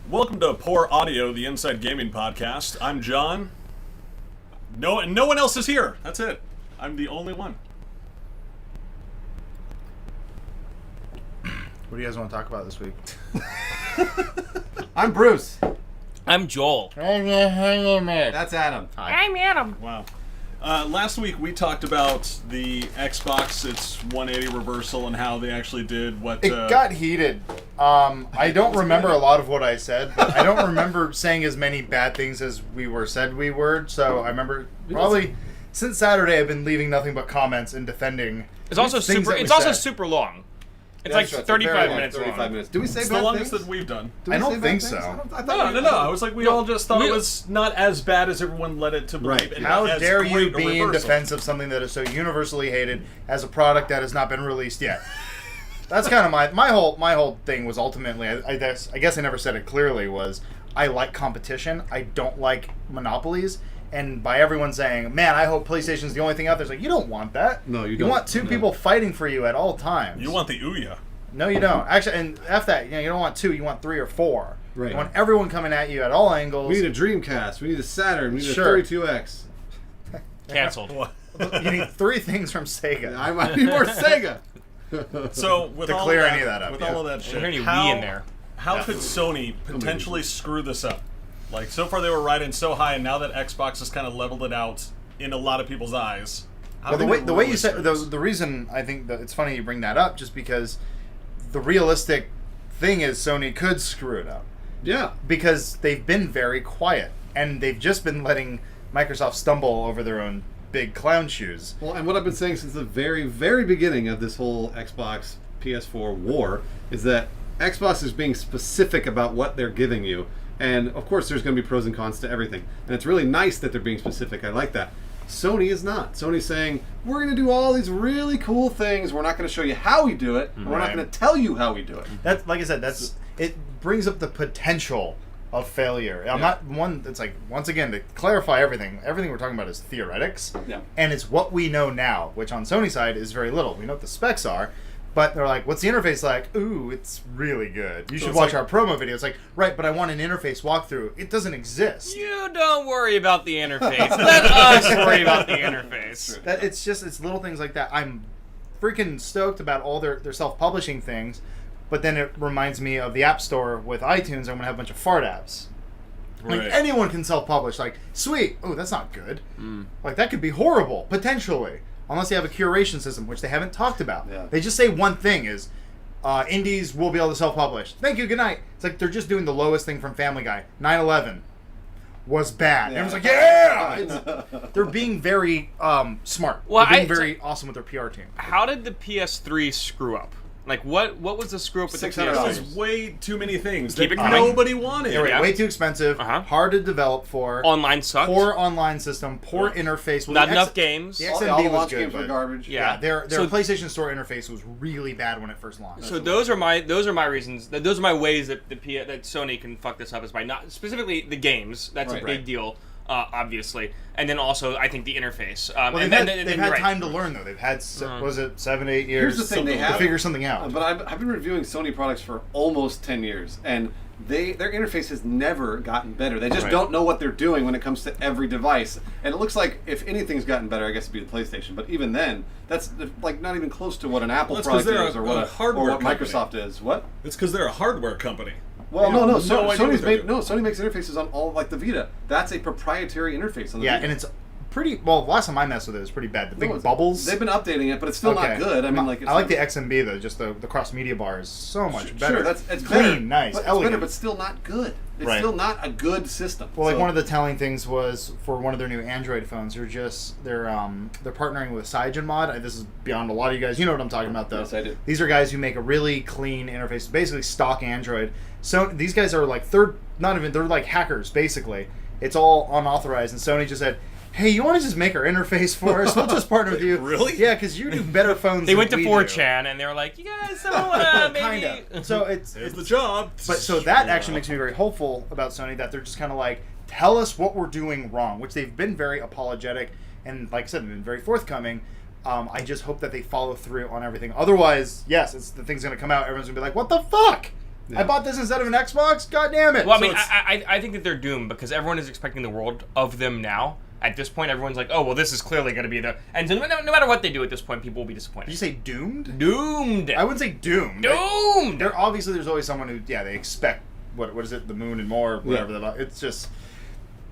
Welcome to Poor Audio, the Inside Gaming Podcast. I'm John. No one else is here. That's it. I'm the only one. What do you guys want to talk about this week? I'm Bruce. I'm Joel. That's Adam. I'm Adam. Wow. Last week we talked about the Xbox, its 180 reversal, and how they actually did what... It got heated. I don't remember a lot of what I said, but I don't remember saying as many bad things as we said we were, so I remember probably... Since Saturday, I've been leaving nothing but comments and defending. It's also super long. It's like 35 minutes. 35 minutes. Do we say It's bad the longest things? that we've done. I don't think so. No. I was like, we all just thought it was not as bad as everyone led it to believe. Right. And How not as dare you great a be in reversal. defense of something that is so universally hated as a product that has not been released yet? That's kind of my whole thing was ultimately, I guess I never said it clearly, was I like competition. I don't like monopolies. And by everyone saying, man, I hope PlayStation's the only thing out there, it's like, you don't want that. No, you You don't. want two people fighting for you at all times. You want the Ouya. No, you don't. Actually, and F that. You don't want two. You want three or four. Right. You want everyone coming at you at all angles. We need a Dreamcast. We need a Saturn. We need Sure. a 32X. Canceled. You need three things from Sega. I need more Sega. So with To all clear of that, any of that up, with yeah. all of that shit, Is there any how, Wii in there? How could Sony potentially screw this up? Like, so far they were riding so high, and now that Xbox has kind of leveled it out in a lot of people's eyes. How Well, can the they way really you said screw this? the reason I think that it's funny you bring that up, just because the realistic thing is Sony could screw it up Yeah. because they've been very quiet and they've just been letting Microsoft stumble over their own big clown shoes. Well, and what I've been saying since the very, very beginning of this whole Xbox PS4 war is that Xbox is being specific about what they're giving you. And, of course, there's going to be pros and cons to everything. And it's really nice that they're being specific. I like that. Sony is not. Sony's saying, we're going to do all these really cool things. We're not going to show you how we do it. And we're not Right. going to tell you how we do it. That's like I said. It brings up the potential of failure. I'm not one. It's like, once again, to clarify everything. Everything we're talking about is theoretics, Yeah. and it's what we know now, which on Sony's side is very little. We know what the specs are, but they're like, "What's the interface like?" Ooh, it's really good. You should it's watch like- our promo video. It's like, right, but I want an interface walkthrough. It doesn't exist. You don't worry about the interface. Let us worry about the interface. That it's little things like that. I'm freaking stoked about all their self-publishing things, but then it reminds me of the App Store with iTunes. I'm gonna have a bunch of fart apps. Like, Right. anyone can self-publish. Like, sweet. Oh, that's not good. Like, that could be horrible, potentially. Unless you have a curation system, which they haven't talked about. Yeah. They just say one thing is, indies will be able to self-publish. Thank you, good night. It's like they're just doing the lowest thing from Family Guy. 9/11 was bad. Yeah. Everyone's like, yeah! They're being very smart. Well, they're being very awesome with their PR team. How did the PS3 screw up? Like, what was the screw up with the $600. PS3? There's way too many things Keep that it coming. nobody wanted. They were Yeah. way too expensive, Uh-huh. hard to develop for, Online sucked. poor online system, poor interface. Well, Not the enough games. The All the XMB was launch good, games were but- garbage. Yeah. Their So- PlayStation Store interface was really bad when it first launched. So those are my reasons. Those are my ways that that Sony can fuck this up, is by not specifically the games. That's Right. a big deal, obviously, and then also I think the interface. Well, they've had right. time to learn though. They've had was it 7-8 years? Here's the thing, they to have figure something out. But I've been reviewing Sony products for almost 10 years, and their interface has never gotten better. They just Right. don't know what they're doing when it comes to every device. And it looks like if anything's gotten better, I guess it'd be the PlayStation. But even then, that's like not even close to what an Apple Well, that's 'cause product they're is, or a what hardware company. Microsoft is. What? It's because they're a hardware company. Well, They no. have no idea what they're doing. Sony makes interfaces on all like the Vita. That's a proprietary interface on the Yeah, Vita. and it's pretty. Well, last time I messed with it was pretty bad. The big No, bubbles. They've been updating it, but it's still not good. I mean, like it's I like not- the XMB though. Just the cross media bar is so much better. Sure, it's clean, better, nice, but it's elegant. better, but still not good. It's Right. still not a good system. Well, like So- one of the telling things was for one of their new Android phones, they're partnering with CyanogenMod. This is beyond a lot of you guys. You know what I'm talking about, though. Yes, I do. These are guys who make a really clean interface, basically stock Android. So these guys are like they're like hackers basically. It's all unauthorized, and Sony just said, "Hey, you want to just make our interface for us? We'll just partner with you." Really? Yeah, because you do better phones. They than went to we 4chan and they were like, "You guys don't wanna maybe." Kinda. So it's There's the job. But so that actually makes me very hopeful about Sony, that they're just kind of like, tell us what we're doing wrong, which they've been very apologetic and, like I said, they've been very forthcoming. I just hope that they follow through on everything. Otherwise, yes, the thing's going to come out. Everyone's going to be like, what the fuck? I bought this instead of an Xbox. God damn it! Well, I So mean, it's- I think that they're doomed because everyone is expecting the world of them now. At this point, everyone's like, oh, well, this is clearly going to be the... And so no matter what they do at this point, people will be disappointed. did you say doomed? Doomed! I wouldn't say doomed. Doomed! There's always someone who, they expect what is it, the moon and more, whatever. It's just,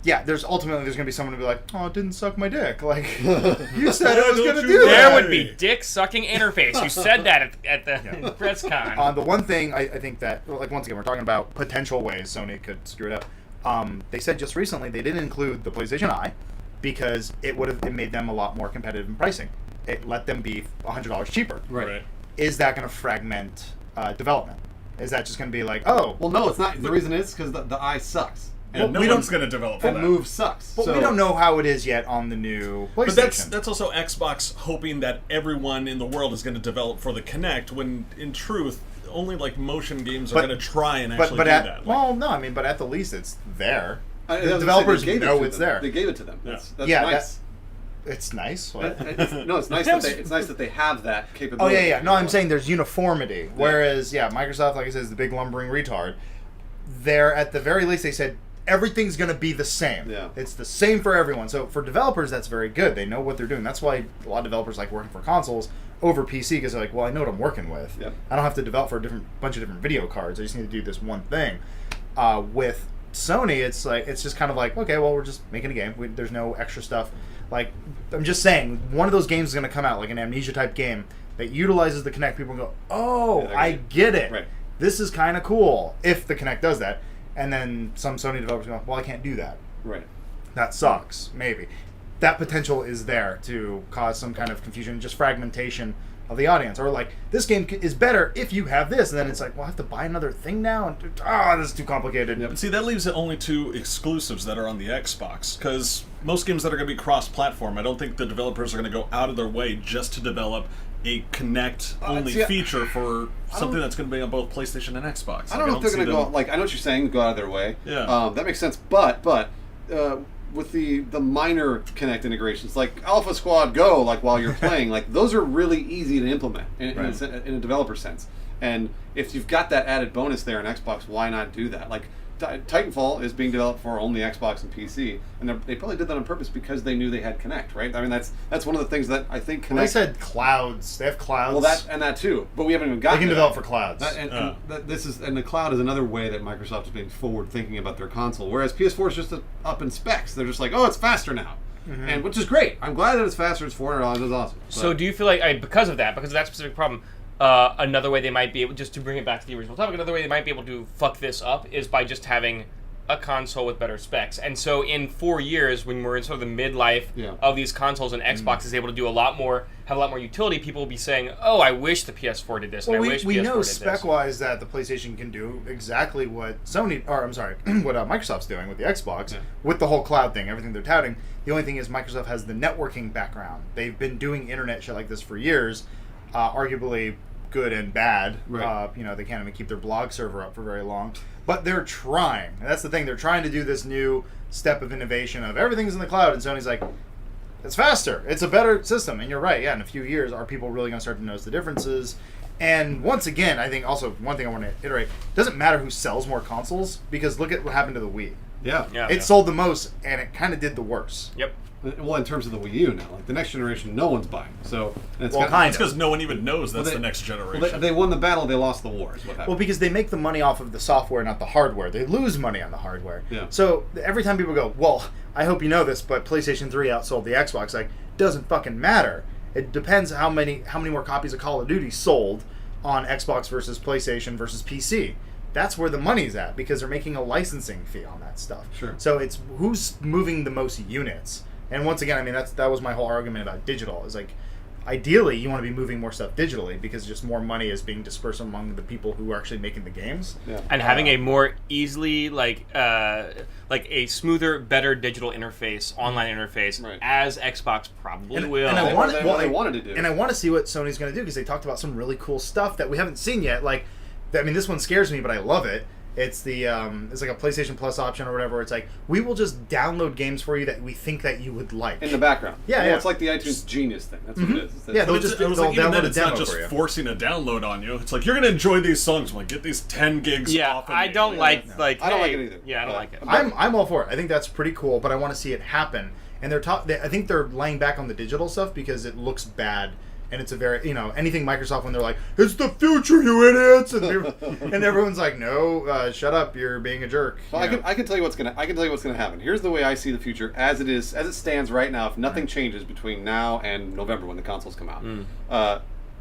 there's going to be someone who be like, oh, it didn't suck my dick. Like, you said it was going to do that. There would be dick-sucking interface. You said that at the press con. The one thing I think that, like, once again, we're talking about potential ways Sony could screw it up. They said just recently they didn't include the PlayStation Eye because it made them a lot more competitive in pricing. It let them be $100 cheaper. Right. Is that going to fragment development? Is that just going to be like, oh... Well, no, it's not. The reason is because the Eye sucks. And no one's going to develop for The that. Move sucks. But we don't know how it is yet on the new PlayStation. But that's also Xbox hoping that everyone in the world is going to develop for the Kinect, when in truth, only like motion games are going to try and actually do that. But at the least it's there. I The was developers gonna say, they gave know it to it's them. there. They gave it to them. That's Yeah, nice. It's nice. It's nice that they have that Oh capability. yeah. No, I'm saying there's uniformity. Whereas Microsoft, like I said, is the big lumbering retard. There, at the very least, they said everything's going to be the same. Yeah. It's the same for everyone. So for developers, that's very good. They know what they're doing. That's why a lot of developers like working for consoles over PC, because they're like, well, I know what I'm working with. Yep. I don't have to develop for a bunch of different video cards. I just need to do this one thing. With Sony, it's just kind of like, okay, well, we're just making a game. There's no extra stuff. Like, I'm just saying, one of those games is going to come out, like an Amnesia type game that utilizes the Kinect. People go, oh, I get it. Right. This is kind of cool if the Kinect does that. And then some Sony developers go, well, I can't do that. Right. That sucks. Maybe. That potential is there to cause some kind of confusion, just fragmentation of the audience. Or like, this game is better if you have this. And then it's like, well, I have to buy another thing now? And this is too complicated. But see, that leaves it only to exclusives that are on the Xbox, because most games that are going to be cross-platform, I don't think the developers are going to go out of their way just to develop a Kinect-only feature for something that's going to be on both PlayStation and Xbox. I don't know if they're going to go, like, I know what you're saying, go out of their way. Yeah. That makes sense, but with the minor Kinect integrations, like Alpha Squad Go, like while you're playing, like those are really easy to implement in a developer sense. And if you've got that added bonus there in Xbox, why not do that? Like Titanfall is being developed for only Xbox and PC, and they probably did that on purpose because they knew they had Kinect, right? I mean, that's one of the things that I think Kinect. Well, they said clouds. They have clouds. Well, that too, but we haven't even gotten. They can develop for clouds. And the cloud is another way that Microsoft is being forward thinking about their console. Whereas PS4 is just up in specs. They're just like, oh, it's faster now, and which is great. I'm glad that it's faster. It's $400. It's awesome. So do you feel like because of that specific problem? Another way they might be able, just to bring it back to the original topic, another way they might be able to fuck this up is by just having a console with better specs. And so in 4 years, when we're in sort of the midlife of these consoles and Xbox is able to do have a lot more utility, people will be saying, oh, I wish the PS4 did this, and I wish PS4 we know did this. spec-wise that the PlayStation can do exactly what what Microsoft's doing with the Xbox, with the whole cloud thing, everything they're touting. The only thing is Microsoft has the networking background. They've been doing internet shit like this for years, arguably good and bad. Right. They can't even keep their blog server up for very long. But they're trying. And that's the thing. They're trying to do this new step of innovation of everything's in the cloud. And Sony's like, it's faster. It's a better system. And you're right. Yeah, in a few years, are people really going to start to notice the differences? And once again, I think also one thing I want to iterate, it doesn't matter who sells more consoles, because look at what happened to the Wii. Yeah. It sold the most, and it kind of did the worst. Yep. Well, in terms of the Wii U now, like the next generation, no one's buying. So it's It's because no one even knows that's the next generation. Well, they won the battle, they lost the war. Is what happened. Well, because they make the money off of the software, not the hardware. They lose money on the hardware. Yeah. So every time people go, well, I hope you know this, but PlayStation 3 outsold the Xbox. Like, doesn't fucking matter. It depends how many more copies of Call of Duty sold on Xbox versus PlayStation versus PC. That's where the money's at, because they're making a licensing fee on that stuff. Sure. So it's who's moving the most units. And once again, I mean, that was my whole argument about digital. Is like, ideally, you want to be moving more stuff digitally, because just more money is being dispersed among the people who are actually making the games. Yeah. And having a more easily, like a smoother, better digital interface, online interface, as Xbox probably will. And they wanted to do. And I want to see what Sony's going to do, because they talked about some really cool stuff that we haven't seen yet. Like, I mean, this one scares me, but I love it. It's the it's like a PlayStation Plus option or whatever. It's like we will just download games for you that we think that you would like in the background. Yeah, yeah. It's like the iTunes Genius thing. That's what it is. Yeah, they'll It's not just forcing a download on you. It's like you're gonna enjoy these songs. Like get these 10 gigs. off of I me. don't like I don't like it either. Yeah, I don't like it. I'm all for it. I think that's pretty cool, but I want to see it happen. And I think they're laying back on the digital stuff because it looks bad. And it's a very, anything Microsoft when they're like, it's the future, you idiots, and everyone's like, no, shut up, you're being a jerk. Well, I can tell you what's gonna happen. Here's the way I see the future as it stands right now. If nothing changes between now and November when the consoles come out,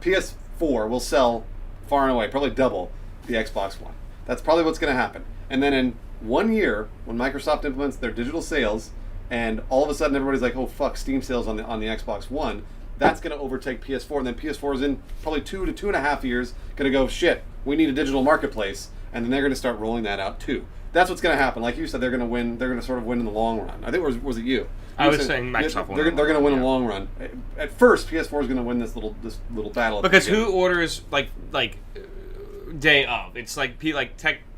PS4 will sell far and away, probably double the Xbox One. That's probably what's gonna happen. And then in 1 year, when Microsoft implements their digital sales, and all of a sudden everybody's like, oh fuck, Steam sales on the Xbox One. That's going to overtake PS4, and then PS4 is in probably 2 to 2.5 years going to go, shit, we need a digital marketplace, and then they're going to start rolling that out too. That's what's going to happen. Like you said, they're going to win. They're going to sort of win in the long run. I think was it you? I was saying Microsoft won. They're going to win in the long run. At first, PS4 is going to win this little battle. Because who orders like day of? It's like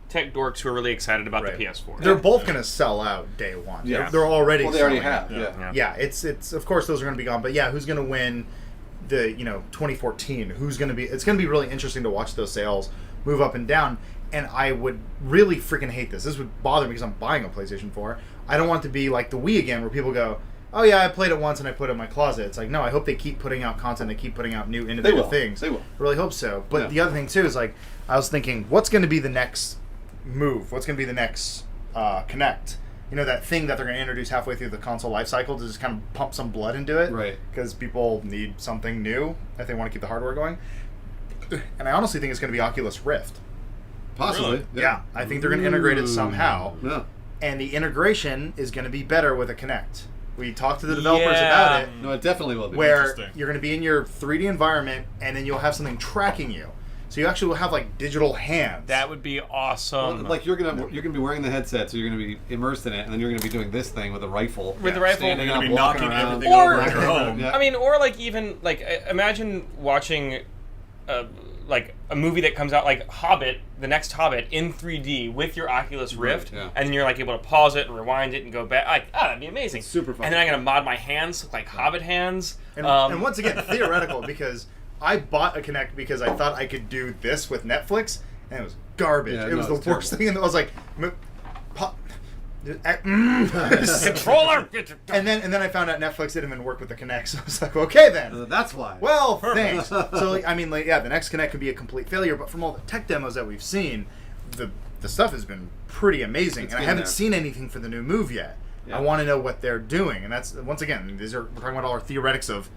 tech dorks who are really excited about the PS4. They're both going to sell out day one. Yeah. They're already. Well, they already selling have. out. Yeah. It's of course those are going to be gone. But yeah, who's going to win the 2014? Who's going to be? It's going to be really interesting to watch those sales move up and down. And I would really freaking hate this. This would bother me because I'm buying a PlayStation 4. I don't want it to be like the Wii again, where people go, oh yeah, I played it once and I put it in my closet. It's like, no, I hope they keep putting out content. They keep putting out new innovative things. They will. I really hope so. But the other thing too is like, I was thinking, what's going to be the next move? What's going to be the next Connect? That thing that they're going to introduce halfway through the console life cycle to just kind of pump some blood into it. Right. Because people need something new if they want to keep the hardware going. And I honestly think it's going to be Oculus Rift. Possibly. Really? Yeah. I think they're going to integrate it somehow. Yeah. And the integration is going to be better with a Kinect. We talked to the developers about it. No, it definitely will be. Where you're going to be in your 3D environment, and then you'll have something tracking you. So you actually will have like digital hands. That would be awesome. Well, like you're gonna be wearing the headset, so you're gonna be immersed in it, and then you're gonna be doing this thing with a rifle. With the rifle, standing you're up, gonna be walking knocking around. everything Or- over in your home. Yeah. I mean, or like even like imagine watching like a movie that comes out like Hobbit, the next Hobbit in 3D with your Oculus Rift, yeah. and then you're like able to pause it and rewind it and go back. Like, that'd be amazing. It's super fun. And then I'm gonna mod my hands look like Hobbit hands. And once again, theoretical, because I bought a Kinect because I thought I could do this with Netflix, and it was garbage. Yeah, it was the it's worst terrible. thing. And I was like, Controller. and then I found out Netflix didn't even work with the Kinect. So I was like, okay then. That's why. Well, thanks. So like, I mean, like, yeah, the next Kinect could be a complete failure, but from all the tech demos that we've seen, the stuff has been pretty amazing, and I haven't seen anything for the new Move yet. Yeah. I want to know what they're doing, and that's once again, we're talking about all our theoretics of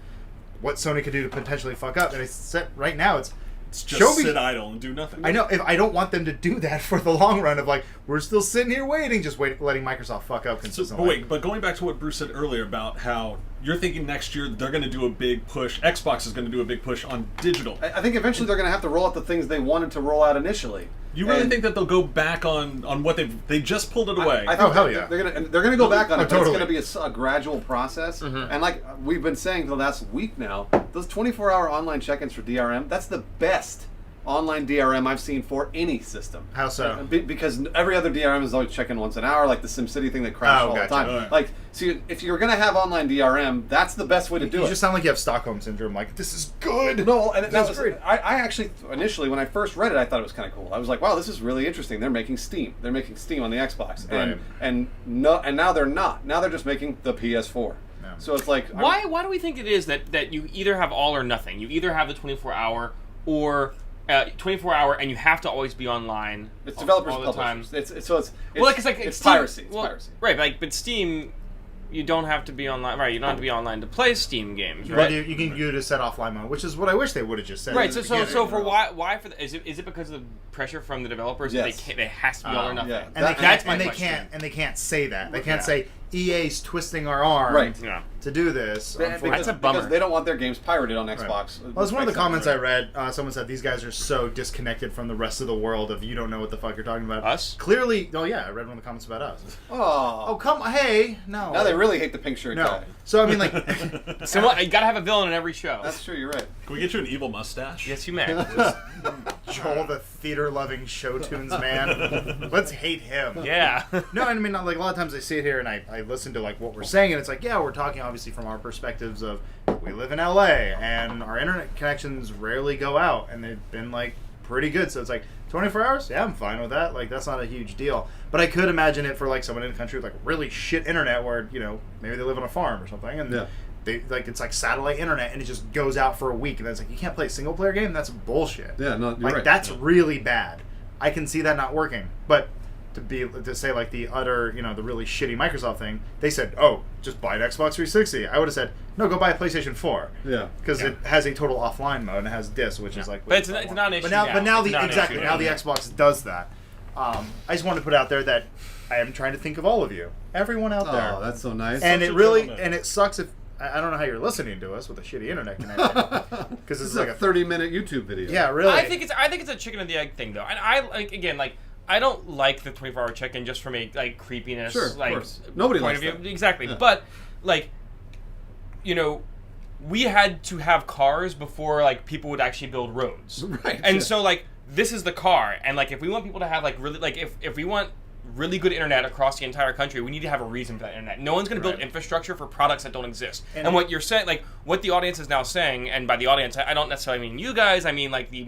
what Sony could do to potentially fuck up, and it's set right now. It's Just sit idle and do nothing. I know. If I don't want them to do that for the long run of like, we're still sitting here waiting, just letting Microsoft fuck up consistently. But going back to what Bruce said earlier about how you're thinking next year they're going to do a big push, Xbox is going to do a big push on digital. I think eventually they're going to have to roll out the things they wanted to roll out initially. You really think that they'll go back on what they just pulled it away? I think hell yeah. They're gonna go back on it. But totally. It's gonna be a gradual process. And like we've been saying for the last week now, those 24-hour online check-ins for DRM, that's the best online DRM I've seen for any system. How so? Because every other DRM is always checking once an hour, like the SimCity thing that crashes all gotcha. the time. Right. Like, so if you're gonna have online DRM, that's the best way to do You it. just sound like you have Stockholm syndrome. Like, this is good. No, and That's great. I actually initially when I first read it, I thought it was kind of cool. I was like, wow, this is really interesting. They're making Steam. They're making Steam on the Xbox, and now they're not. Now they're just making the PS4. Yeah. So it's like Why do we think it is that you either have all or nothing? You either have the 24-hour or 24-hour, and you have to always be online. It's developers all and the time. publishers. It's Steam, piracy. It's well, piracy. Right, but Steam, you don't have to be online. Right, you don't have to be online to play Steam games. But Right. you can do to set offline mode, which is what I wish they would have just said. Right. at So the so beginning. so for why for the, is it because of the pressure from the developers that Yes. they has to be all or nothing? yeah. And they That's can't, my and they question. can't say that. They can't Yeah. say EA's twisting our arm Right. Yeah. to do this. That's a bummer. Because they don't want their games pirated on Xbox. Well, that's one of the comments I read. Someone said these guys are so disconnected from the rest of the world of you don't know what the fuck you're talking about. Us? Clearly, oh yeah, I read one of the comments about us. Oh, Oh come, hey, no. now they really hate the pink shirt no. guy. So I mean, like, So you gotta have a villain in every show. That's true. You're right. Can we get you an evil mustache? Yes, you may. Joel, the theater-loving show tunes man. Let's hate him. Yeah. No, I mean, like, a lot of times I sit here and I listen to, like, what we're saying, and it's like, yeah, we're talking, obviously, from our perspectives of, we live in LA, and our internet connections rarely go out, and they've been, like, pretty good. So it's like, 24 hours? Yeah, I'm fine with that. Like, that's not a huge deal. But I could imagine it for, like, someone in a country with, like, really shit internet where, you know, maybe they live on a farm or something, and they, like, it's like satellite internet, and it just goes out for a week, and then it's like, you can't play a single player game? That's bullshit. Yeah, no, you're like, right. that's really bad. I can see that not working. But to say, like, the utter, you know, the really shitty Microsoft thing, they said, oh, just buy an Xbox 360. I would have said, no, go buy a PlayStation 4. Yeah. Because it has a total offline mode, and it has discs, which is like... But it's not an issue But now the now. Xbox does that. I just wanted to put out there that I am trying to think of all of you. Everyone out there. Oh, that's so nice. And it sucks if... I don't know how you're listening to us with a shitty internet connection. Because this is like a 30-minute YouTube video. Yeah, really. I think it's a chicken and the egg thing, though. And I, like, again, like, I don't like the 24-hour check-in just from a, like, creepiness, Sure, like, of course. Nobody point likes of view. that. Exactly. Yeah. But, like, you know, we had to have cars before, like, people would actually build roads. Right. And so, like, this is the car. And, like, if we want people to have, like, really, like, if we want really good internet across the entire country, we need to have a reason for that internet. No one's going to build infrastructure for products that don't exist. And what you're saying, like, what the audience is now saying, and by the audience, I don't necessarily mean you guys, I mean, like, the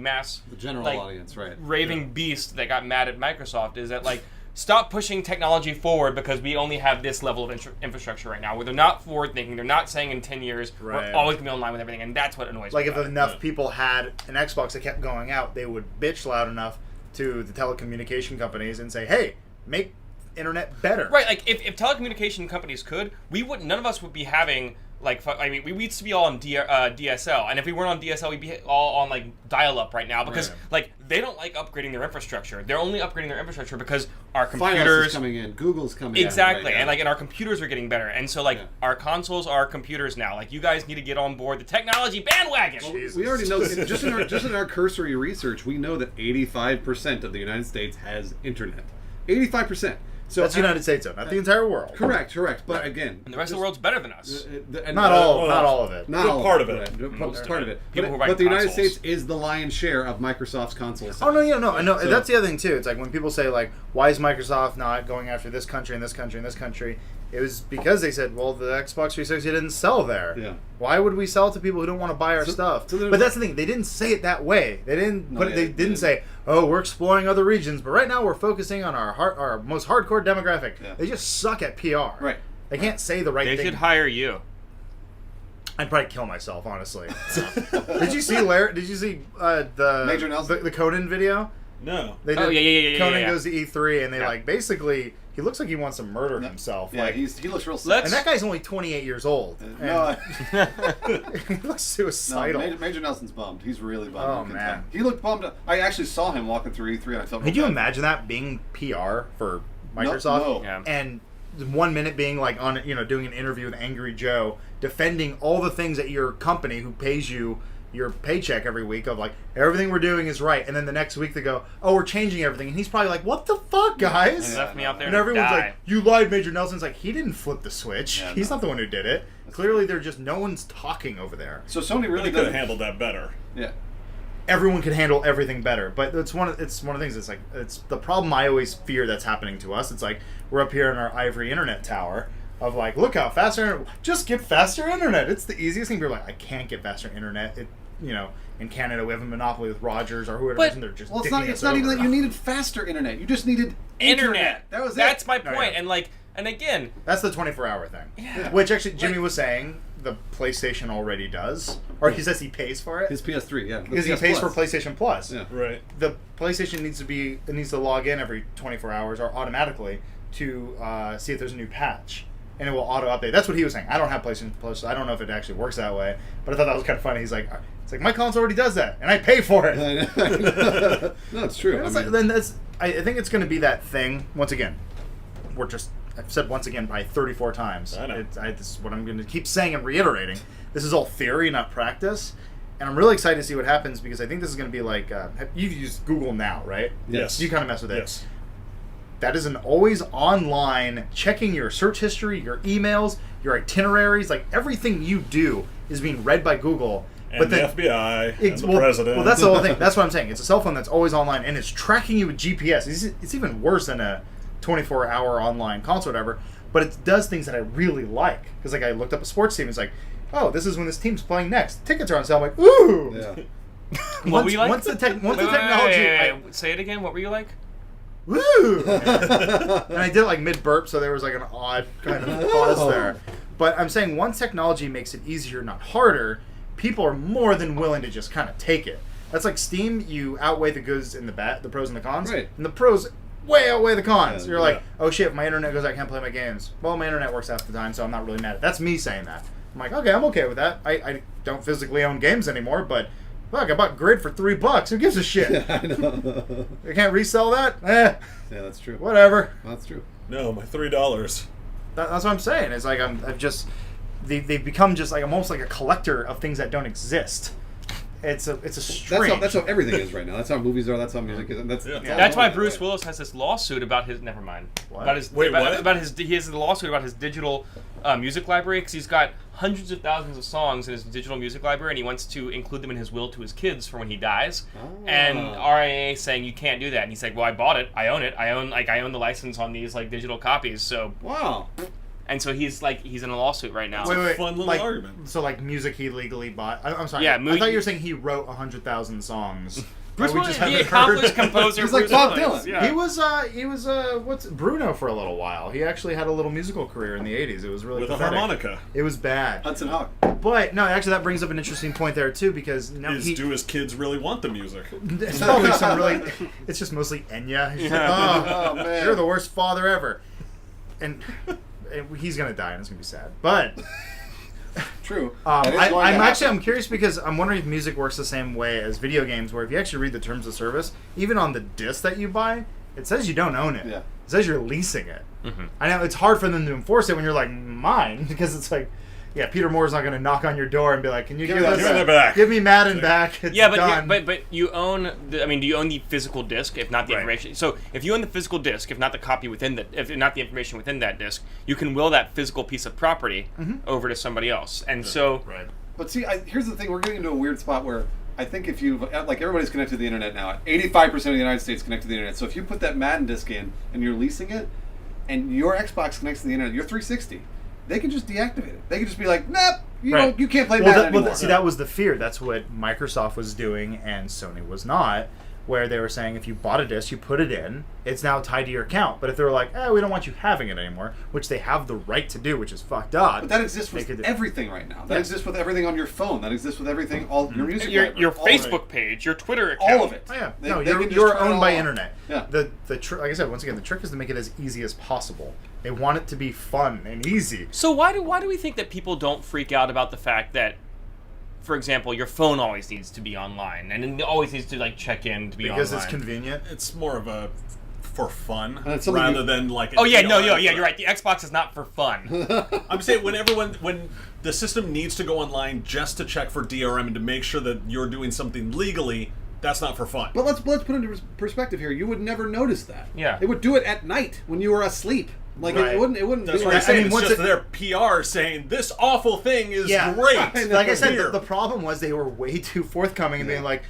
general like, audience, right. raving beast that got mad at Microsoft, is that, like, stop pushing technology forward because we only have this level of infrastructure right now, where they're not forward-thinking, they're not saying in 10 years, we're always going to be online with everything, and that's what annoys me. Like, if enough people had an Xbox that kept going out, they would bitch loud enough to the telecommunication companies and say, hey, make internet better. Right, like, if telecommunication companies could, none of us would be having, like, I mean, we used to be all on DSL, and if we weren't on DSL, we'd be all on, like, dial-up right now, because, like, they don't like upgrading their infrastructure. They're only upgrading their infrastructure because our computers... Fios is coming in, Google's coming in. Exactly, and, like, and our computers are getting better, and so, like, our consoles are computers now. Like, you guys need to get on board the technology bandwagon! Well, we already know, just in our cursory research, we know that 85% of the United States has internet. 85%. So that's the United States, though, not the entire world. Correct. But again, and the rest of the world's better than us. Not all of it. Not all part of it. Part of it. People But the United States is the lion's share of Microsoft's consoles. Oh, no, I know. So, that's the other thing, too. It's like when people say, like, why is Microsoft not going after this country and this country and this country? It was because they said, well, the Xbox 360 didn't sell there. Yeah. Why would we sell it to people who don't want to buy our stuff? But that's the thing. They didn't say it that way. They didn't They didn't say, oh, we're exploring other regions, but right now we're focusing on our most hardcore demographic. Yeah. They just suck at PR. Right. They can't say the right thing. They should hire you. I'd probably kill myself, honestly. Did you see the Major Nelson? the Conan video? No. They did, yeah. Conan goes to E3, and they like basically. He looks like he wants to murder himself. Yeah, like, he looks real sick. And that guy's only 28 years old. He looks suicidal. No, Major Nelson's bummed. He's really bummed. Oh, man. He looked bummed. I actually saw him walking through E3, and I felt. Could you imagine that being PR for Microsoft? No. Yeah. And 1 minute being like on, doing an interview with Angry Joe, defending all the things that your company, who pays you your paycheck every week, of like, everything we're doing is right, and then the next week they go, oh, we're changing everything, and he's probably like, what the fuck, guys? And left me out there and to everyone's die. like, you lied. Major Nelson's like, he didn't flip the switch. Yeah, he's not the one who did it. Clearly they're just, no one's talking over there. So Sony really could have handled that better. Yeah. Everyone could handle everything better, but it's one of the things. It's like, it's the problem I always fear that's happening to us. It's like, we're up here in our ivory internet tower of like, look how faster, just get faster internet. It's the easiest thing. People are like, I can't get faster internet. In Canada, we have a monopoly with Rogers or whoever, and they're just it's not even that you needed faster internet. You just needed internet. That was That's it. my point. And again, that's the 24-hour thing. Yeah. Which actually Jimmy was saying the PlayStation already does, or he says he pays for it. His PS3, yeah, because he pays for PlayStation Plus. Yeah. Right. The PlayStation needs to log in every 24 hours or automatically to see if there's a new patch. And it will auto-update. That's what he was saying. I don't have PlayStation Plus, so I don't know if it actually works that way. But I thought that was kind of funny. He's like, it's like, my console already does that, and I pay for it. No, it's true. I think it's going to be that thing. Once again, I've said once again probably 34 times. I know. This is what I'm going to keep saying and reiterating. This is all theory, not practice. And I'm really excited to see what happens, because I think this is going to be like, you've used Google Now, right? Yes. You kind of mess with it. Yes. That is an always online, checking your search history, your emails, your itineraries, like everything you do is being read by Google. And the FBI, and the president. Well, that's the whole thing. That's what I'm saying. It's a cell phone that's always online, and it's tracking you with GPS. It's even worse than a 24-hour online console or whatever, but it does things that I really like. Because like I looked up a sports team, it's like, oh, this is when this team's playing next. Tickets are on sale. I'm like, ooh! Yeah. What were you like? Once the technology... Wait. Say it again. What were you like? Woo! And I did it like mid-burp, so there was like an odd kind of pause there. But I'm saying once technology makes it easier, not harder, people are more than willing to just kind of take it. That's like Steam, you outweigh the goods and the pros and the cons. Right. And the pros way outweigh the cons. Yeah, You're like, oh shit, if my internet goes, I can't play my games. Well, my internet works half the time, so I'm not really mad. That's me saying that. I'm like, okay, I'm okay with that. I don't physically own games anymore, but look, I bought Grid for $3. Who gives a shit? Yeah, I know. I can't resell that? Yeah, that's true. Whatever. That's true. No, my $3. That's what I'm saying. It's like I've just they've become just like I'm almost like a collector of things that don't exist. It's a strange. That's how everything is right now. That's how movies are. That's how music is. That's why Bruce Willis has this lawsuit about his. Never mind. What? About his. Wait, what? About his. He has a lawsuit about his digital music library because he's got hundreds of thousands of songs in his digital music library, and he wants to include them in his will to his kids for when he dies. Oh. And RIAA saying you can't do that, and he's like, "Well, I bought it. I own it. I own the license on these like digital copies." So. Wow. And so he's in a lawsuit right now. Wait. Fun little like, argument. So like music he legally bought. I'm sorry. Yeah, I thought you were saying he wrote 100,000 songs. Bruce We Willis, just the haven't accomplished heard. composer. He's like Bruce Bob Willis. Dylan. Yeah. He was what's Bruno for a little while. He actually had a little musical career in the 80s. It was really With a pathetic. harmonica. It was bad. Hudson Hawk. But no, actually that brings up an interesting point there too because now Do his kids really want the music? it's probably some really. It's just mostly Enya. He's like, Oh, man. you're the worst father ever, and he's gonna die, and it's gonna be sad. But True. That is going to I'm happen. curious because I'm wondering if music works the same way as video games, where if you actually read the terms of service, even on the disc that you buy, it says you don't own it. Yeah. It says you're leasing it. Mm-hmm. I know it's hard for them to enforce it when you're like mine because it's like. Yeah, Peter Moore's not going to knock on your door and be like, "Can you give me that back. Give me Madden back." It's Yeah, but done. but you own. Do you own the physical disc, if not the Right. information? So if you own the physical disc, if not the copy within if not the information within that disc, you can will that physical piece of property over to somebody else. And so, right. But see, here's the thing. We're getting into a weird spot where I think if you like everybody's connected to the internet now. 85% of the United States is connected to the internet. So if you put that Madden disc in and you're leasing it, and your Xbox connects to the internet, your 360, they can just deactivate it. They can just be like, "Nope, you can't play Madden anymore." See, that was the fear. That's what Microsoft was doing, and Sony was not. Where they were saying if you bought a disc, you put it in, it's now tied to your account. But if they were like, we don't want you having it anymore, which they have the right to do, which is fucked up. But that exists with everything right now. That exists with everything on your phone. That exists with everything, all your music library, your all of it. Facebook page, your Twitter account, All of it. Oh, yeah. They No, can just you're turn it owned by all internet. Yeah. The like I said, once again, the trick is to make it as easy as possible. They want it to be fun and easy. So why do we think that people don't freak out about the fact that, for example, your phone always needs to be online and it always needs to like check in to be online? Because it's convenient. It's more of a for fun it's something rather than like. Oh yeah, you're right. The Xbox is not for fun. I'm saying when the system needs to go online just to check for DRM and to make sure that you're doing something legally, that's not for fun. But let's put into perspective here. You would never notice that. Yeah. It would do it at night when you were asleep. Like Right. it wouldn't. That's be what like, I'm saying. once It's just their PR saying this awful thing is great. Like I said, Here. the problem was they were way too forthcoming and being like,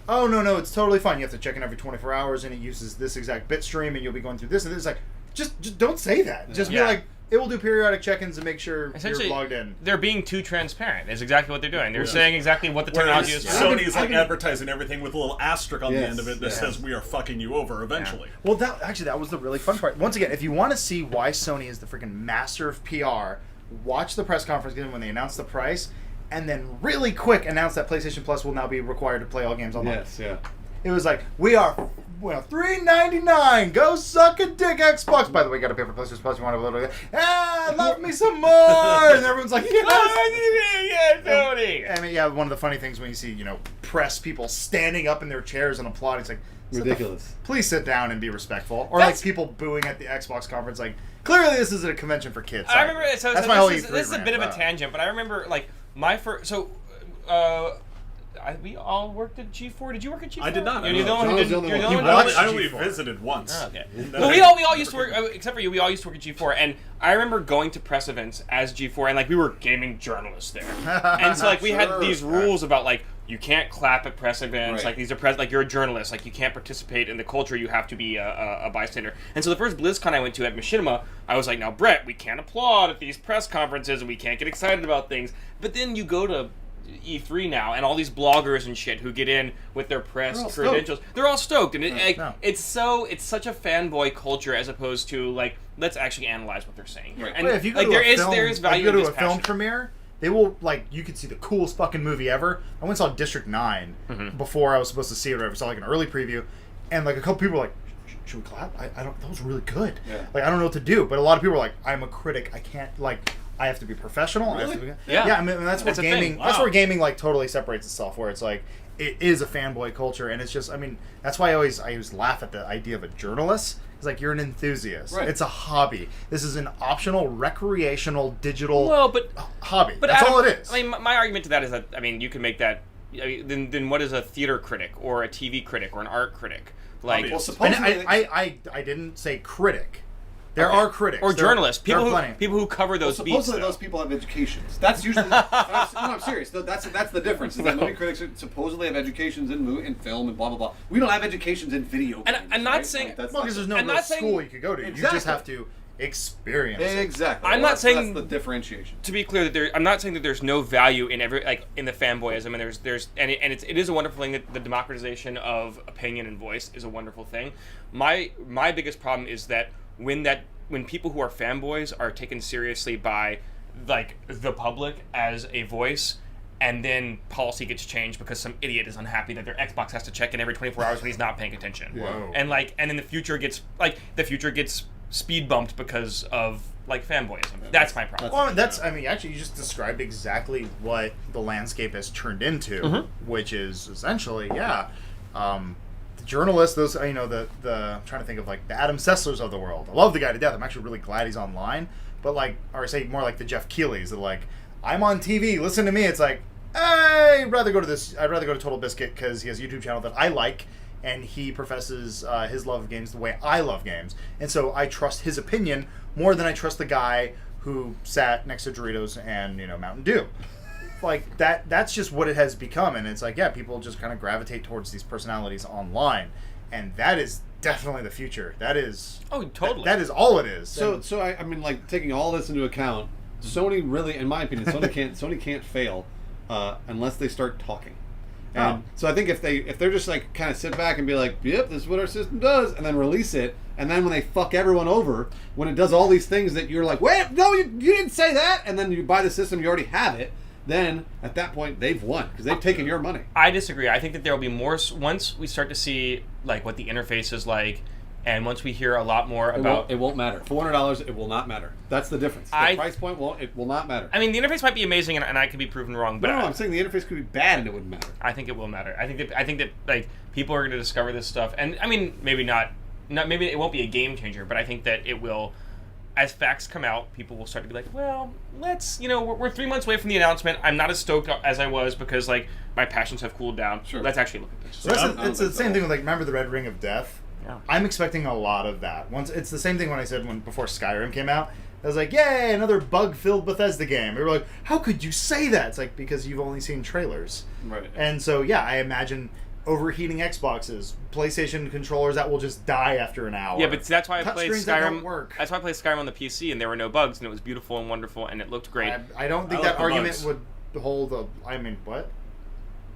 oh no, it's totally fine. You have to check in every 24 hours, and it uses this exact bit stream, and you'll be going through this and this. It's like, just don't say that. Just be Yeah. like, it will do periodic check-ins and make sure Essentially, you're logged in. they're being too transparent. That's exactly what they're doing. They're saying exactly what the technology is. Whereas Sony's like advertising everything with a little asterisk on the Yes, end of it that yes. says we are fucking you over eventually. Well, that was the really fun part. Once again, if you want to see why Sony is the freaking master of PR, watch the press conference again when they announce the price, and then really quick announce that PlayStation Plus will now be required to play all games online. Yes, yeah. It was like, we are $3.99. Go suck a dick, Xbox. By the way, you got to pay for PlayStation Plus. You want to little love me some more. And everyone's like, yes. Yeah, Tony. I mean, yeah, one of the funny things when you see, press people standing up in their chairs and applauding, it's like, Ridiculous. please sit down and be respectful. Or That's- like people booing at the Xbox conference, like, clearly this isn't a convention for kids. I remember. So that's my whole this is a bit of a rant, tangent, but I remember like my first. So, we all worked at G4. Did you work at G4? I did not. You're the only one who didn't. You're the only one. I only visited once. Oh, okay. Well, we all used to work, except for you. We all used to work at G4, and I remember going to press events as G4, and like we were gaming journalists there, and so like we had these rules about like you can't clap at press events. Right. Like these are like you're a journalist. Like you can't participate in the culture. You have to be a bystander. And so the first BlizzCon I went to at Machinima, I was like, now Brett, we can't applaud at these press conferences, and we can't get excited about things. But then you go to E3 now, and all these bloggers and shit who get in with their press credentials, they're all stoked, and it's such a fanboy culture as opposed to like let's actually analyze what they're saying. Right. And But if you go like to there a is film, there is value if you go in to this a film passion. premiere, they will like you could see the coolest fucking movie ever. I went and saw District 9 before I was supposed to see it. Or I saw like an early preview, and like a couple people were like, should we clap? I don't. That was really good. Yeah. Like I don't know what to do. But a lot of people were like, I'm a critic. I can't like. I have to be professional. Really? I have to be, Yeah. I mean that's where That's a thing. gaming. Wow. That's where gaming like totally separates itself. Where it's like it is a fanboy culture, and it's just. I mean that's why I always laugh at the idea of a journalist. It's like you're an enthusiast. Right. It's a hobby. This is an optional recreational digital but hobby. But That's Adam, all it is. I mean, my argument to that is that I mean, you can make that. Then what is a theater critic or a TV critic or an art critic? Like, Well, And supposedly I didn't say critic. There are critics. or There- journalists, there are people plenty. who cover those beats. supposedly those people have educations. That's usually. I'm serious. That's the difference. Is that movie critics supposedly have educations in film and blah blah blah. We don't have educations in video games. And I'm not right? saying- Like, that's Well, because there's no I'm real not saying- school you could go to. You Exactly. just have to experience it. exactly. I'm not That's saying- the differentiation. To be clear, that I'm not saying that there's no value in in the fanboyism, and it is a wonderful thing that the democratization of opinion and voice is a wonderful thing. My biggest problem is that when people who are fanboys are taken seriously by like the public as a voice, and then policy gets changed because some idiot is unhappy that their Xbox has to check in every 24 hours when he's not paying attention. Whoa. And then the future gets speed bumped because of like fanboyism. That's my problem. Well, I mean, actually, you just described exactly what the landscape has turned into, which is essentially, the journalists, those, the I'm trying to think of like the Adam Sesslers of the world. I love the guy to death. I'm actually really glad he's online, but like, or say more like the Jeff Keighley's that like, I'm on TV, listen to me. It's like, I'd rather go to Total Biscuit because he has a YouTube channel that I like, and he professes his love of games the way I love games, and so I trust his opinion more than I trust the guy who sat next to Doritos and Mountain Dew. Like that's just what it has become, and it's like people just kind of gravitate towards these personalities online, and that is definitely the future. That is totally. that is all it is. So I mean, like taking all this into account, Sony really, in my opinion, Sony can't fail unless they start talking. And so I think if they're just like kind of sit back and be like, yep, this is what our system does, and then release it, and then when they fuck everyone over, when it does all these things that you're like, wait, no, you didn't say that, and then you buy the system, you already have it, then at that point they've won because they've taken your money. I disagree. I think that there will be more once we start to see like what the interface is like, and once we hear a lot more about It won't matter. $400, it will not matter. That's the difference. The price point will not matter. I mean, the interface might be amazing, and I could be proven wrong, but No, I'm saying the interface could be bad and it wouldn't matter. I think it will matter. I think that like people are going to discover this stuff, and I mean, maybe not maybe it won't be a game changer, but I think that it will. As facts come out, people will start to be like, well, let's, we're 3 months away from the announcement. I'm not as stoked as I was because, like, my passions have cooled down. Sure. Let's actually look at this. So it's the same thing with, like, remember the Red Ring of Death? Yeah. I'm expecting a lot of that. It's the same thing when I said before Skyrim came out. I was like, yay, another bug-filled Bethesda game. We were like, how could you say that? It's like, because you've only seen trailers. Right. And so, I imagine overheating Xboxes, PlayStation controllers that will just die after an hour. Yeah, but that's why I played Touchscreens that don't Skyrim. work. That's why I played Skyrim on the PC, and there were no bugs, and it was beautiful and wonderful, and it looked great. I don't think I that like the argument bugs. would hold a... I mean, what?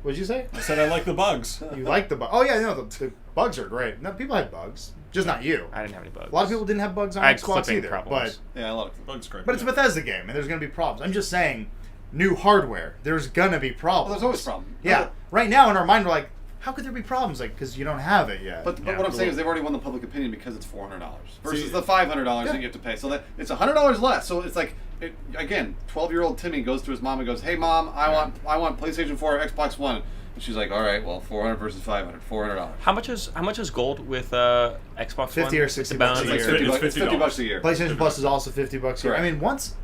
What'd you say? I said I like the bugs. You like the bugs? Oh, yeah, no, the bugs are great. No, people had bugs. Just not you. I didn't have any bugs. A lot of people didn't have bugs on I had Xbox clipping either. problems. Yeah, a lot of Bugs great. But it's a Bethesda game, and there's going to be problems. I'm just saying, new hardware, there's going to be problems. Well, there's always problems. Yeah. Right now, in our mind, we're like, how could there be problems? Like, because you don't have it yet. But what I'm saying is they've already won the public opinion because it's $400 versus See, the $500 that you have to pay. So that it's $100 less. So it's like, again, 12-year-old Timmy goes to his mom and goes, "Hey, Mom, I want PlayStation 4 or Xbox One." And she's like, "All right, well, $400 versus $500, $400." How much is gold with Xbox 50 One? or 60 The balance bucks a is year. It's $50 $50. a year. PlayStation Plus is also $50 a year. Correct. I mean, once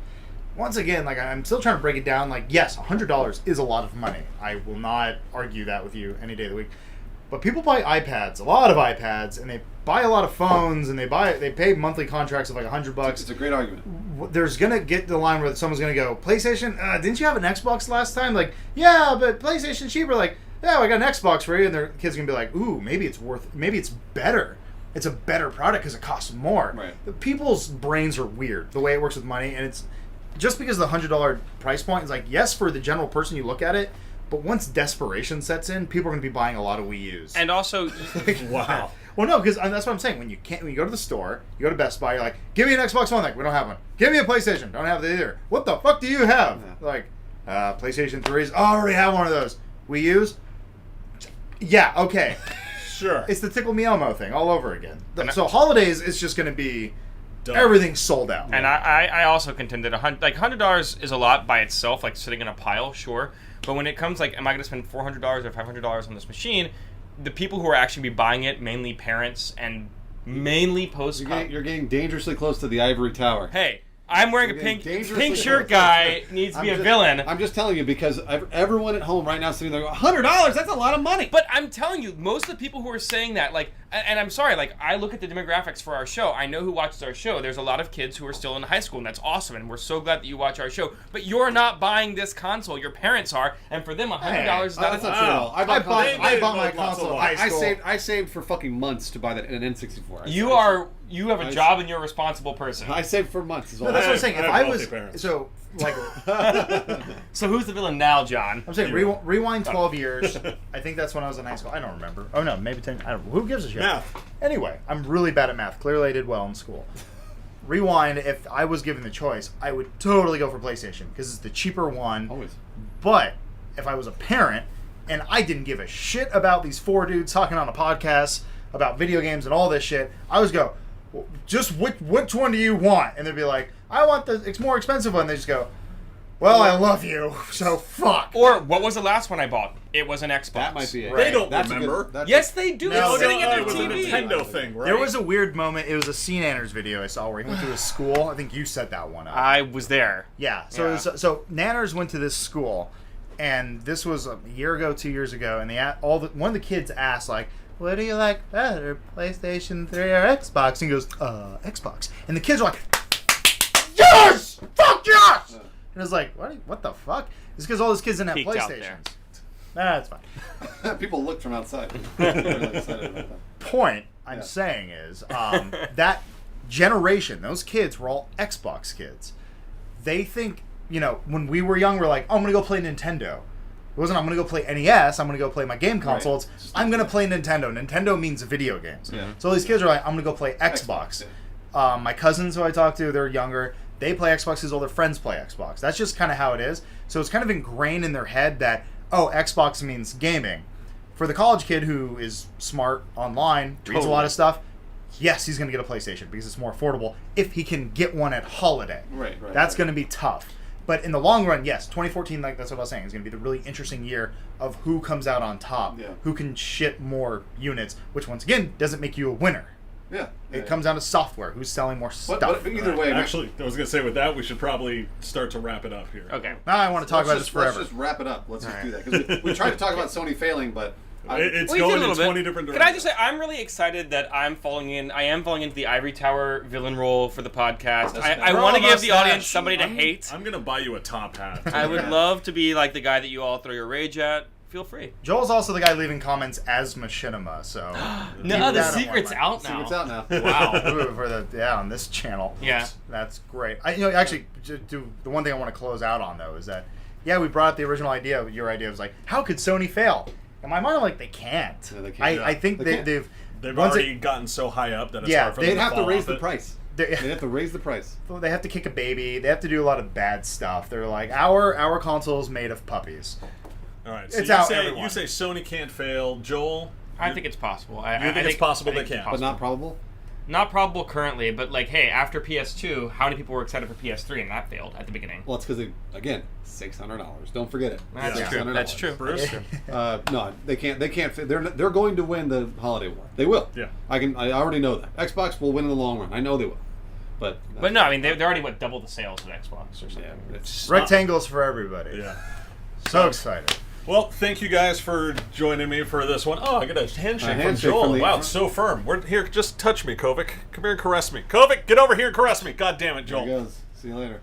once again, like, I'm still trying to break it down. Like, yes, $100 is a lot of money. I will not argue that with you any day of the week. But people buy iPads, a lot of iPads, and they buy a lot of phones, and they pay monthly contracts of like $100. It's a great argument. There's gonna get the line where someone's gonna go, PlayStation, didn't you have an Xbox last time? Like, yeah, but PlayStation's cheaper. Like, yeah, I got an Xbox for you, and their kids gonna be like, ooh, maybe it's better. It's a better product because it costs more. Right. People's brains are weird the way it works with money, and it's just because the $100 price point is like, yes, for the general person you look at it. But once desperation sets in, people are going to be buying a lot of Wii U's. And also, Wow. Well, no, because that's what I'm saying. When you go to the store, you go to Best Buy, you're like, give me an Xbox One. Like, we don't have one. Give me a PlayStation. Don't have it either. What the fuck do you have? Yeah. Like, PlayStation 3s. Oh, I already have one of those. Wii U's? Yeah, okay. Sure. It's the Tickle Me Elmo thing all over again. So holidays, it's just going to be Done. everything's sold out. and I also contend that $100 is a lot by itself, like sitting in a pile, sure. But when it comes, like, am I going to spend $400 or $500 on this machine? The people who are actually be buying it, mainly parents and mainly post. You're getting dangerously close to the ivory tower. Hey, I'm wearing a You're pink getting dangerously shirt close. guy needs to be a villain. I'm just telling you because everyone at home right now sitting there going, $100, that's a lot of money. But I'm telling you, most of the people who are saying that, like, and I'm sorry, like, I look at the demographics for our show. I know who watches our show. There's a lot of kids who are still in high school, and that's awesome, and we're so glad that you watch our show. But you're not buying this console. Your parents are, and for them, $100 is not That's not true at all. I bought my console in high school. I saved for fucking months to buy that in an N64. You have a job and you're a responsible person. I saved for months as well. No, that's what I'm saying. If I I have was wealthy parents. so like, So who's the villain now, John? I'm saying rewind 12 years. I think that's when I was in high school. I don't remember. Oh no, maybe 10. I don't. Who gives a shit? Math. Anyway, I'm really bad at math. Clearly, I did well in school. Rewind. If I was given the choice, I would totally go for PlayStation because it's the cheaper one. Always. But if I was a parent and I didn't give a shit about these four dudes talking on a podcast about video games and all this shit, I would go, well, just which one do you want? And they'd be like, I want the more expensive one. They just go, well, I love you, so fuck. Or what was the last one I bought? It was an Xbox. That might be it. They don't That's remember. Yes, they do. No, It's sitting no, at it their was a TV. Nintendo thing, right? There was a weird moment. It was a Scene Nanners video I saw where he went to a school. I think you set that one up. I was there. Yeah. So Yeah. It was, so Nanners went to this school, and this was a year ago, 2 years ago, and one of the kids asked like, "What do you like better, PlayStation 3 or Xbox?" And he goes, Xbox." And the kids are like, "Yes! Fuck yes!" And it's like, what the fuck? It's because all those kids didn't have Peeked out there. PlayStations. Nah, that's fine. People looked from outside. Really excited about that. Point I'm saying is that generation, those kids were all Xbox kids. They think, when we were young, we're like, oh, I'm going to go play Nintendo. It wasn't, I'm going to go play NES, I'm going to go play my game console. Right. It's, I'm going to play Nintendo. Nintendo means video games. Yeah. So all these kids are like, I'm going to go play Xbox. My cousins who I talk to, they're younger. They play Xbox because all their friends play Xbox. That's just kind of how it is. So it's kind of ingrained in their head that, oh, Xbox means gaming. For the college kid who is smart online, reads a lot of stuff, yes, he's going to get a PlayStation because it's more affordable if he can get one at holiday. Right. That's going to be tough. But in the long run, yes, 2014, like that's what I was saying, is going to be the really interesting year of who comes out on top, who can ship more units, which once again doesn't make you a winner. Yeah. It comes down to software, who's selling more stuff. But either way, Actually, I was going to say with that, we should probably start to wrap it up here. Okay. Now I want to talk about this forever. Let's just wrap it up. Let's just do that. Because we tried to talk about Sony failing, but... It's We did a going little in bit. 20 different Can directions. I just say, I'm really excited that I am falling into the ivory tower villain role for the podcast. I We're want to all give the audience mustache. somebody to hate. I'm going to buy you a top hat. I would love to be like the guy that you all throw your rage at. Feel free. Joel's also the guy leaving comments as Machinima, so... No, the that on secret's one out now. It's out now. Wow. on this channel. Yeah. That's great. Actually, the one thing I want to close out on, though, is that, we brought up the original idea. Your idea was like, how could Sony fail? In my mind, I'm like, they can't. No, they can't. I think They can't. they've They've already gotten so high up that it's hard for them They'd to have to fall raise off the it. price. They'd have to raise the price. they have to kick a baby. They have to do a lot of bad stuff. They're like, our console's made of puppies. All right, so It's out, you everyone. say Sony can't fail. Joel, I think it's possible. you I think it's possible they it's can? But not probable? Not probable currently, but like, hey, after PS2, how many people were excited for PS3 and that failed at the beginning? Well, it's because, again, $600. Don't forget it. That's true. $600. That's true. Bruce? No, they can't. They're going to win the holiday war. They will. Yeah. I already know that. Xbox will win in the long run. I know they will. But no, I mean they're already double the sales of Xbox or something. yeah, it's Rectangles for everybody. Yeah. So excited. Well, thank you guys for joining me for this one. Oh, I got a handshake from handshake Joel. from the- Wow, it's so firm. We're here. Just touch me, Kovic. Come here and caress me. Kovic, get over here and caress me. God damn it, there Joel. it goes. See you later.